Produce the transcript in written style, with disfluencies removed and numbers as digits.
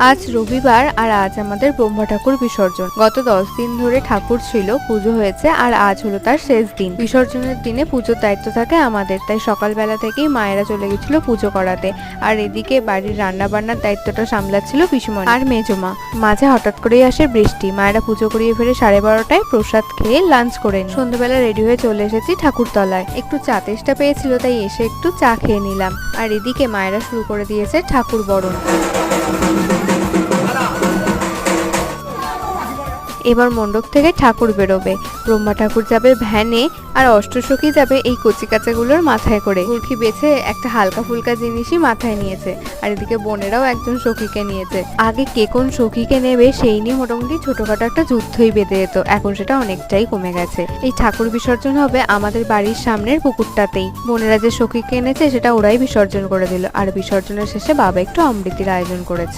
আজ রবিবার আর আজ আমাদের ব্রহ্মা ঠাকুর বিসর্জন। গত 10 দিন ধরে ঠাকুর ছিল, পুজো হয়েছে আর আজ হলো তার শেষ দিন। বিসর্জনের দিনে পুজোর দায়িত্ব থাকে আমাদের, তাই সকালবেলা থেকেই মায়েরা চলে গেছিল পুজো করাতে। আর এদিকে বাড়ির রান্না বান্নার দায়িত্বটা সামলাচ্ছিল পিসুমণি আর মেজমা। মাঝে হঠাৎ করেই আসে বৃষ্টি। মায়েরা পুজো করিয়ে ফেরে 12:30টায়, প্রসাদ খেয়ে লাঞ্চ করে নি। সন্ধ্যাবেলা রেডি হয়ে চলে এসেছি ঠাকুরতলায়। একটু চা তেষ্টা পেয়েছিল, তাই এসে একটু চা খেয়ে নিলাম। আর এদিকে মায়েরা শুরু করে দিয়েছে ঠাকুর বরণ। এবার মণ্ডপ থেকে ঠাকুর বেরোবে। ব্রহ্মা ঠাকুর যাবে ভ্যানে আর অষ্টসখী যাবে এই কচিকাচাগুলোর মাথায় করে। গুরখি বেছে একটা হালকা ফুলকা জিনিসই মাথায় নিয়েছে, আর এদিকে বোনেরাও একজন সখীকে নিয়েছে। আগে কে কোন সখীকে নেবে সেই নিয়ে মোটামুটি ছোটখাটো একটা যুদ্ধই বেঁধে যেত, এখন সেটা অনেকটাই কমে গেছে। এই ঠাকুর বিসর্জন হবে আমাদের বাড়ির সামনের পুকুরটাতেই। বোনেরা যে সখীকে এনেছে সেটা ওরাই বিসর্জন করে দিল, আর বিসর্জনের শেষে বাবা একটু অমৃতির আয়োজন করেছে।